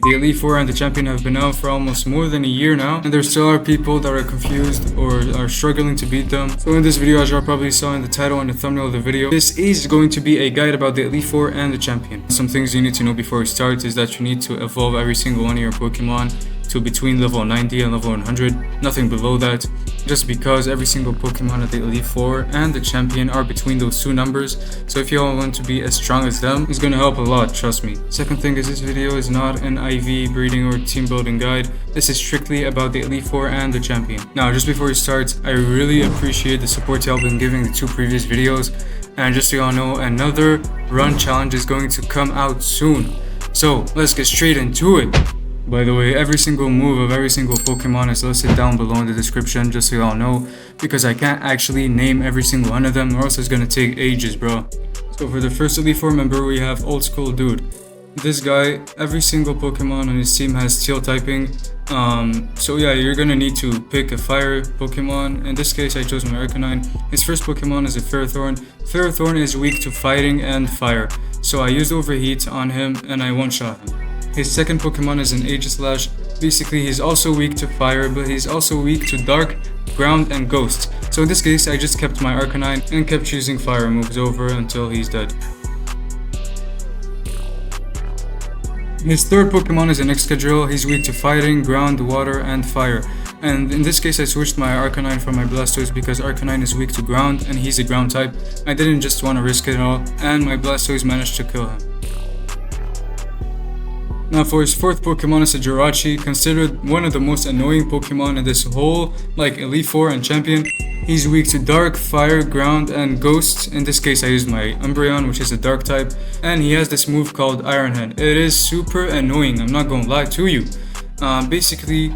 The Elite Four and the Champion have been out for almost more than a year now, and there still are people that are confused or are struggling to beat them. So in this video, as you probably saw in the title and the thumbnail of the video, this is going to be a guide about the Elite Four and the Champion. Some things you need to know before we start is that you need to evolve every single one of your Pokemon to between level 90 and level 100, nothing below that, just because every single Pokemon at the Elite Four and the Champion are between those two numbers. So if you all want to be as strong as them, it's gonna help a lot, trust me. Second thing is, this video is not an IV breeding or team building guide. This is strictly about the Elite Four and the Champion. Now, just before we start, I really appreciate the support y'all been giving the two previous videos, and just so y'all know, another run challenge is going to come out soon. So let's get straight into it. By the way, every single move of every single Pokemon is listed down below in the description, just so y'all know, because I can't actually name every single one of them, or else it's gonna take ages, bro. So for the first Elite Four member, we have OldSchoolDude. This guy, every single Pokemon on his team has Steel typing. So yeah, you're gonna need to pick a fire Pokemon. In this case, I chose my Arcanine. His first Pokemon is a Ferrothorn. Ferrothorn is weak to fighting and fire, so I used Overheat on him and I one-shot him. His second Pokemon is an aegislash. Basically, he's also weak to fire, but he's also weak to dark, ground, and ghost. So in this case, I just kept my Arcanine and kept choosing fire moves over until he's dead. His third Pokemon is an excadrill. He's weak to fighting, ground, water, and fire. And in this case, I switched my Arcanine from my Blastoise because Arcanine is weak to ground and he's a ground type. I didn't just want to risk it at all, and my Blastoise managed to kill him. Now for his fourth Pokemon is a Jirachi, considered one of the most annoying Pokemon in this whole Elite Four and Champion. He's weak to dark, fire, ground, and ghost. In this case I used my Umbreon, which is a dark type, and he has this move called Iron Head. It is super annoying, I'm not gonna lie to you. Basically,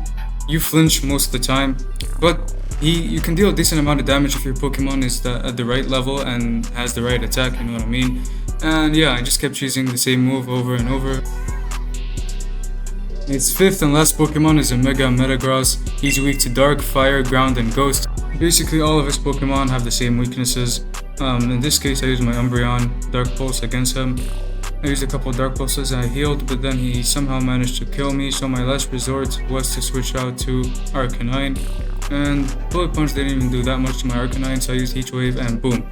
you flinch most of the time, but you can deal a decent amount of damage if your Pokemon is at the right level and has the right attack, you know what I mean? And yeah, I just kept choosing the same move over and over. Its fifth and last Pokemon is a metagross. He's weak to dark, fire, ground, and ghost. Basically, all of his Pokemon have the same weaknesses. In this case, I used my Umbreon Dark Pulse against him. I used a couple Dark Pulses and I healed, but then he somehow managed to kill me, so my last resort was to switch out to Arcanine. And Bullet Punch didn't even do that much to my Arcanine, so I used Heat Wave and boom.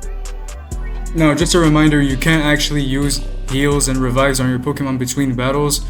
Now, just a reminder, you can't actually use heals and revives on your Pokemon between battles,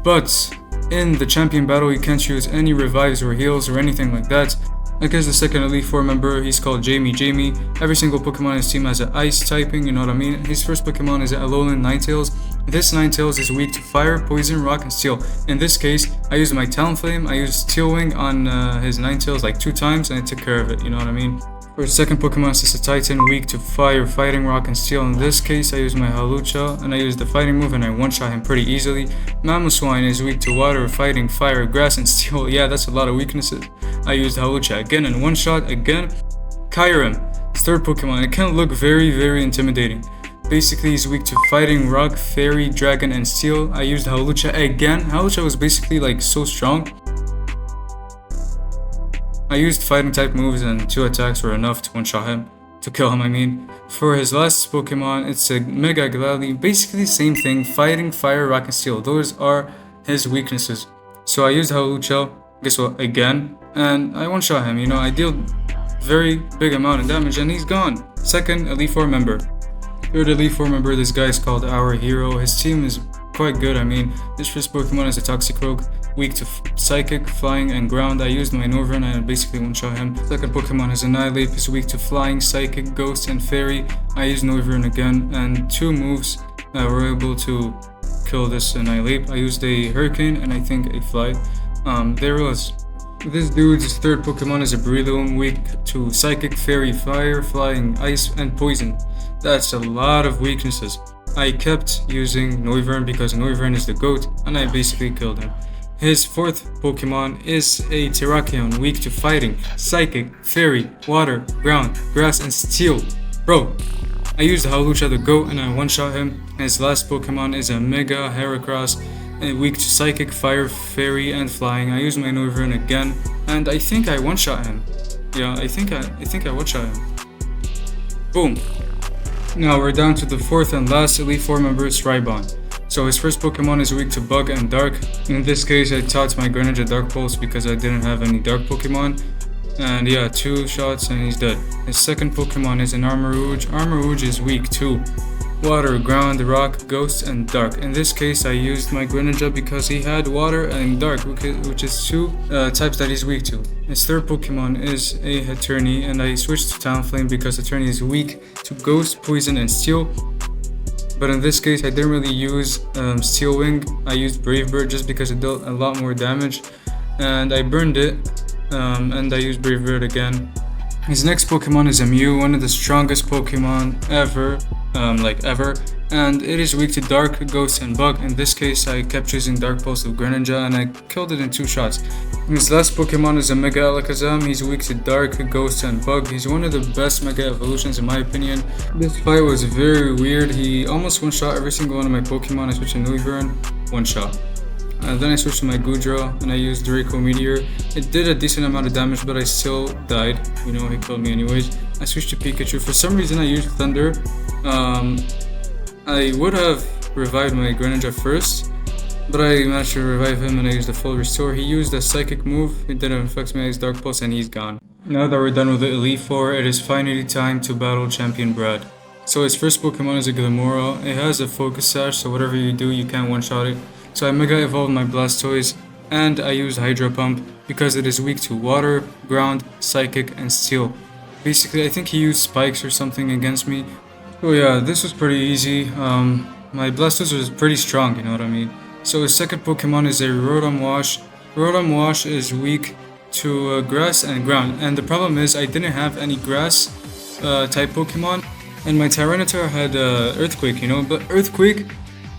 but in the Champion battle, you can't use any revives or heals or anything like that. Like as the second Elite Four member, he's called JamiyJamie. Every single Pokemon in his team has an ice typing, you know what I mean? His first Pokemon is an Alolan Ninetales. This Ninetales is weak to fire, poison, rock, and steel. In this case, I used my Talonflame. I used Steel Wing on his Ninetales like 2 times and I took care of it, you know what I mean? For his second Pokemon is a cetitan, weak to fire, fighting, rock, and steel. In this case, I used my Hawlucha and I used the fighting move and I one-shot him pretty easily. Mamoswine is weak to water, fighting, fire, grass, and steel. Yeah, that's a lot of weaknesses. I used Hawlucha again and one-shot again. Kyurem, his third Pokemon. It can look very intimidating. Basically, he's weak to fighting, rock, fairy, dragon, and steel. I used Hawlucha again. Hawlucha was basically like so strong. I used fighting type moves and 2 attacks were enough to one-shot him. To kill him, I mean. For his last Pokemon, it's a Mega Glalie. Basically the same thing, fighting, fire, rock, and steel. Those are his weaknesses. So I used Hawlucha, guess what, again, and I one-shot him. You know, I dealt very big amount of damage and he's gone. Second Elite Four member. Third Elite Four member, this guy is called OurHero. His team is quite good. I mean, this first Pokemon is a Toxicroak, weak to psychic, flying, and ground. I used my Noivern and I basically one-shot him. Second Pokemon is Annihilape, is weak to flying, psychic, ghost, and fairy. I used Noivern again, and 2 moves were able to kill this Annihilape. I used a Hurricane and I think a Fly. There it was. This dude's third Pokemon is a Breloom, weak to psychic, fairy, fire, flying, ice, and poison. That's a lot of weaknesses. I kept using Noivern because Noivern is the GOAT and I basically killed him. His fourth Pokemon is a Terrakion, weak to fighting, psychic, fairy, water, ground, grass, and steel. Bro, I used Hawlucha the GOAT and I one-shot him. His last Pokemon is a Mega Heracross, weak to psychic, fire, fairy, and flying. I used my Noivern again and I think I one-shot him. Yeah, I think I one-shot him. Boom. Now we're down to the fourth and last Elite Four member, Srybon. So his first Pokemon is weak to Bug and Dark. In this case, I taught my Greninja Dark Pulse because I didn't have any Dark Pokemon. And yeah, 2 shots and he's dead. His second Pokemon is an Armarouge. Armarouge is weak to Water, Ground, Rock, Ghost, and Dark. In this case, I used my Greninja because he had Water and Dark, which is 2 types that he's weak to. His third Pokemon is a Hatterene, and I switched to Talonflame because Hatterene is weak to Ghost, Poison, and Steel. But in this case, I didn't really use Steel Wing. I used Brave Bird just because it dealt a lot more damage. And I burned it, and I used Brave Bird again. His next Pokemon is a Mew, one of the strongest Pokemon ever. And it is weak to Dark, Ghost, and Bug. In this case, I kept choosing Dark Pulse of Greninja and I killed it in 2 shots. His last Pokemon is a Mega Alakazam. He's weak to Dark, Ghost, and Bug. He's one of the best Mega Evolutions in my opinion. This fight was very weird. He almost one-shot every single one of my Pokemon. I switched to Noivern, 1-shot. Then I switched to my Goodra and I used Draco Meteor. It did a decent amount of damage, but I still died. You know, he killed me anyways. I switched to Pikachu. For some reason, I used Thunder. I would have revived my Greninja first, but I managed to revive him and I used the full restore. He used a psychic move, it didn't affect me, I used Dark Pulse and he's gone. Now that we're done with the Elite Four, it is finally time to battle Champion Brad. So his first Pokemon is a Glimmora. It has a Focus Sash, so whatever you do, you can't one-shot it. So I Mega Evolved my Blastoise and I used Hydro Pump because it is weak to Water, Ground, Psychic, and Steel. Basically, I think he used Spikes or something against me. So yeah, this was pretty easy. My Blastoise was pretty strong, you know what I mean? So his second Pokemon is a Rotom Wash. Rotom Wash is weak to Grass and Ground. And the problem is I didn't have any Grass type Pokemon. And my Tyranitar had Earthquake, you know? But Earthquake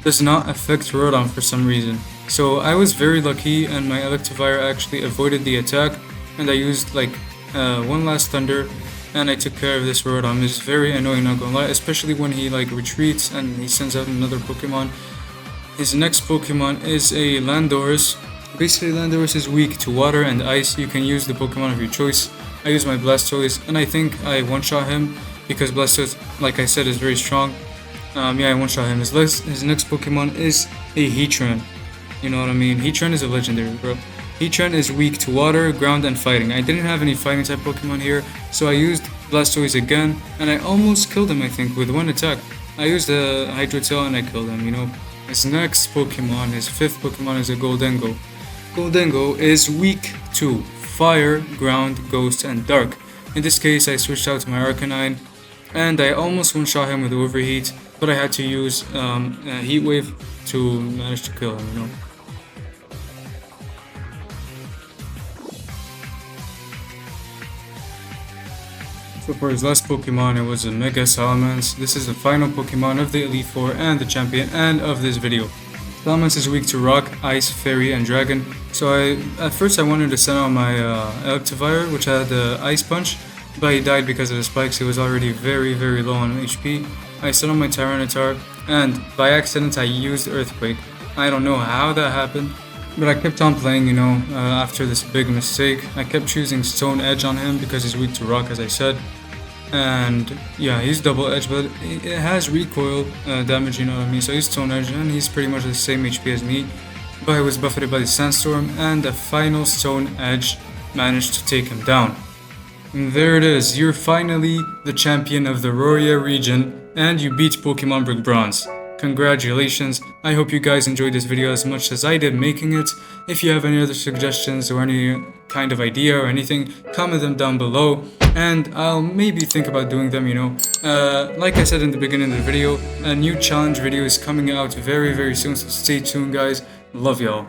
does not affect Rotom for some reason. So I was very lucky and my Electivire actually avoided the attack. And I used like one last Thunder. And I took care of this Rotom. It's very annoying, not gonna lie, especially when he like retreats and he sends out another Pokemon. His next Pokemon is a Landorus. Basically, Landorus is weak to Water and Ice. You can use the Pokemon of your choice. I used my Blastoise, and I think I one-shot him because Blastoise, like I said, is very strong. Yeah, I one-shot him. His next Pokemon is a Heatran. You know what I mean? Heatran is a legendary, bro. Heatran is weak to Water, Ground, and Fighting. I didn't have any Fighting type Pokemon here, so I used Blastoise again, and I almost killed him, I think, with one attack. I used the Hydro Tail and I killed him, you know. His next Pokemon, his fifth Pokemon is a Goldengo. Goldengo is weak to Fire, Ground, Ghost, and Dark. In this case, I switched out to my Arcanine, and I almost one-shot him with Overheat, but I had to use Heat Wave to manage to kill him, you know. So for his last Pokemon, it was a Mega Salamence. This is the final Pokemon of the Elite Four and the champion and of this video. Salamence is weak to Rock, Ice, Fairy, and Dragon. So at first I wanted to send out my Electivire, which had the Ice Punch, but he died because of the spikes. He was already very, very low on HP. I sent out my Tyranitar, and by accident I used Earthquake. I don't know how that happened, but I kept on playing, you know, after this big mistake. I kept choosing Stone Edge on him because he's weak to Rock, as I said. And yeah, he's double edge, but it has recoil damage, you know what I mean? So he's Stone Edge, and he's pretty much the same HP as me. But he was buffeted by the Sandstorm, and the final Stone Edge managed to take him down. And there it is, you're finally the champion of the Roria region, and you beat Pokemon Brick Bronze. Congratulations. I hope you guys enjoyed this video as much as I did making it. If you have any other suggestions or any kind of idea or anything, comment them down below and I'll maybe think about doing them, you know. Like I said in the beginning of the video, a new challenge video is coming out very, very soon, so stay tuned guys. Love y'all.